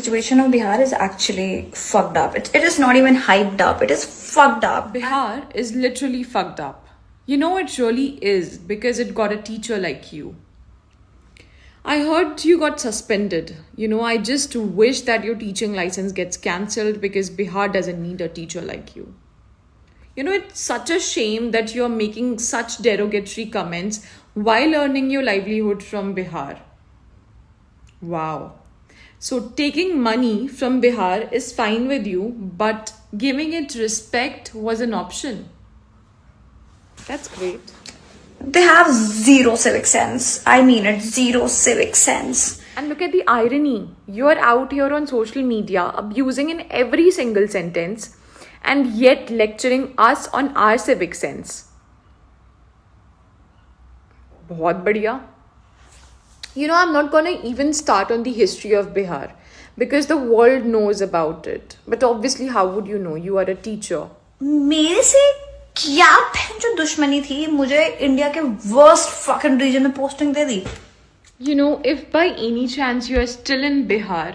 situation of Bihar is actually fucked up. It is not even hyped up. It is fucked up. Bihar is literally fucked up. You know, it really is because it got a teacher like you. I heard you got suspended. You know, I just wish that your teaching license gets cancelled because Bihar doesn't need a teacher like you. You know, it's such a shame that you're making such derogatory comments while earning your livelihood from Bihar. Wow. So, taking money from Bihar is fine with you, but giving it respect was an option. That's great. They have zero civic sense. I mean it, zero civic sense. And look at the irony. You are out here on social media abusing in every single sentence and yet lecturing us on our civic sense. बहुत बढ़िया. You know, I'm not gonna even start on the history of Bihar because the world knows about it. But obviously, how would you know? You are a teacher. मेरे से क्या जो दुश्मनी थी, मुझे India के वर्स्ट फकिंग रीजन में posting they the. You know, if by any chance you are still in Bihar,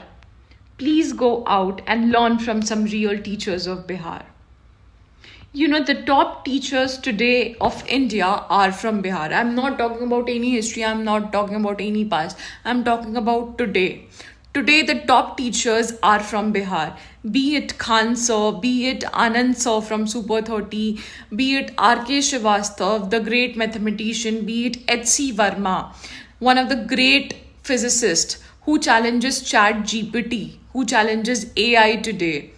please go out and learn from some real teachers of Bihar. You know, the top teachers today of India are from Bihar. I'm not talking about any history. I'm not talking about any past. I'm talking about today. Today, the top teachers are from Bihar. Be it Khan sir, be it Anand sir from Super 30, be it R.K. Srivastav, the great mathematician, be it H.C. Verma, one of the great physicists who challenges ChatGPT, who challenges AI today.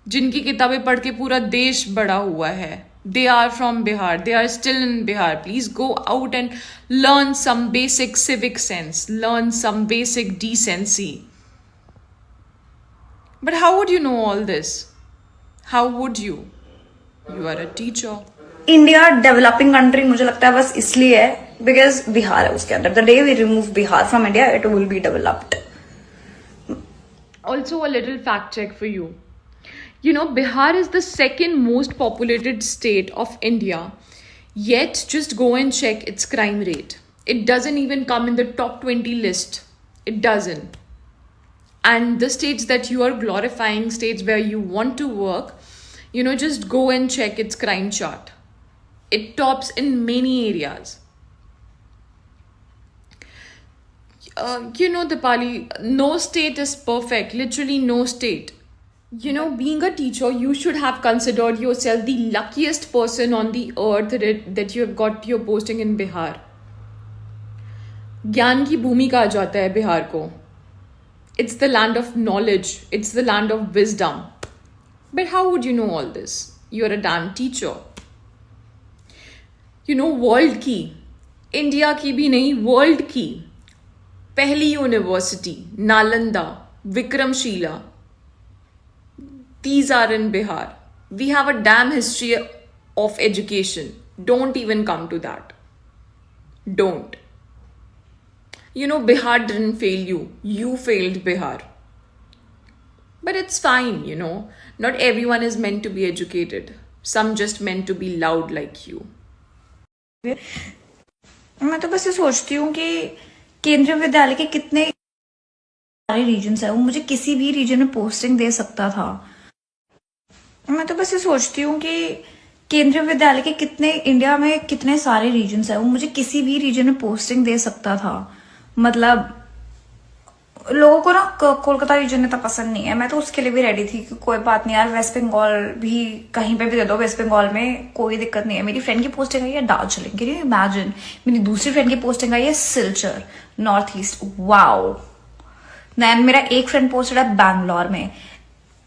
जिनकी किताबें पढ़ के पूरा देश बड़ा हुआ है. They are from Bihar. They are still in Bihar. Please go out and learn some basic civic sense. Learn some basic decency. But how would you know all this? How would you? You are a teacher. India developing country मुझे लगता है बस इसलिए है because Bihar है उसके अंदर. The day we remove Bihar from India it will be developed. Also, a little fact check for you. You know, Bihar is the second most populated state of India. Yet, just go and check its crime rate. It doesn't even come in the top 20 list. It doesn't. And the states that you are glorifying, states where you want to work, you know, just go and check its crime chart. It tops in many areas. You know, Dipali, no state is perfect. Literally no state. You know, being a teacher, you should have considered yourself the luckiest person on the earth that you have got your posting in Bihar. ज्ञान की भूमि कहा जाता है बिहार को. It's the land of knowledge. It's the land of wisdom. But how would you know all this? You're a damn teacher. You know, world की, India की भी नहीं, वर्ल्ड की पहली university Nalanda, Vikramshila, these are in Bihar. We have a damn history of education. Don't even come to that. Don't. You know, Bihar didn't fail you. You failed Bihar. But it's fine, you know. Not everyone is meant to be educated. Some just meant to be loud like you. मैं तो बस ये सोचती हूँ कि केंद्रीय विद्यालय के कितने सारे रीजन्स है, वो मुझे किसी भी रीजन में पोस्टिंग दे सकता था. मैं तो बस ये सोचती हूँ कि केंद्रीय विद्यालय के कितने इंडिया में कितने सारे रीजन्स है, वो मुझे किसी भी रीजन में पोस्टिंग दे सकता था. मतलब लोगों को ना कोलकाता रीजन इतना पसंद नहीं है. मैं तो उसके लिए भी रेडी थी कि कोई बात नहीं यार, वेस्ट बंगाल भी कहीं पे भी दे दो, वेस्ट बंगाल में कोई दिक्कत नहीं है. मेरी फ्रेंड की पोस्टिंग आई है दार्जिलिंग. Can you imagine? मेरी दूसरी फ्रेंड की पोस्टिंग आई है सिलचर, नॉर्थ ईस्ट. वाओ. मेरा एक फ्रेंड पोस्टेड है बैंगलोर में.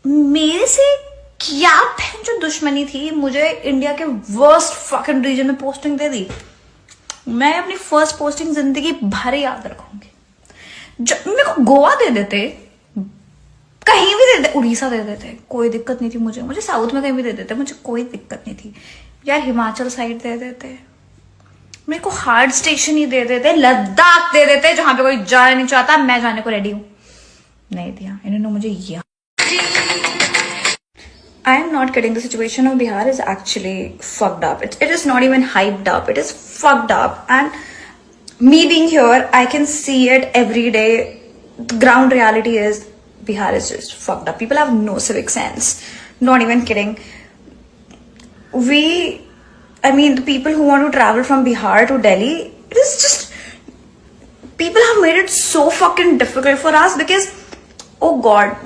मेरे से क्या जो दुश्मनी थी, मुझे इंडिया के वर्स्ट फकिंग रीजन में पोस्टिंग दे दी. मैं अपनी फर्स्ट पोस्टिंग जिंदगी भर याद रखूंगी. मेरे को गोवा दे देते, कहीं भी दे देते, उड़ीसा दे देते, कोई दिक्कत नहीं थी. मुझे साउथ में कहीं भी दे देते, मुझे कोई दिक्कत नहीं थी. यार हिमाचल साइड दे देते, मेरे को हार्ड स्टेशन ही दे देते, लद्दाख दे देते जहां पे कोई जाना नहीं चाहता, मैं जाने को रेडी हूं. नहीं दिया इन्होंने मुझे. यह I am not kidding. The situation of Bihar is actually fucked up. It is not even hyped up. It is fucked up. And me being here, I can see it every day. The ground reality is Bihar is just fucked up. People have no civic sense. Not even kidding. The people who want to travel from Bihar to Delhi, it is just, people have made it so fucking difficult for us because, oh god,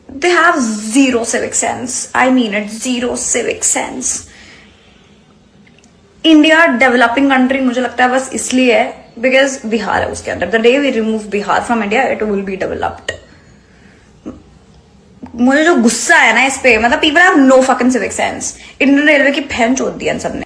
they have zero civic sense. I mean it, zero civic sense. India developing country मुझे लगता है बस इसलिए है because Bihar है उसके अंदर. The day we remove Bihar from India it will be developed. मुझे जो गुस्सा है ना इस पे, मतलब people have no fucking civic sense. Indian railway की बहन चोद दी इन सबने.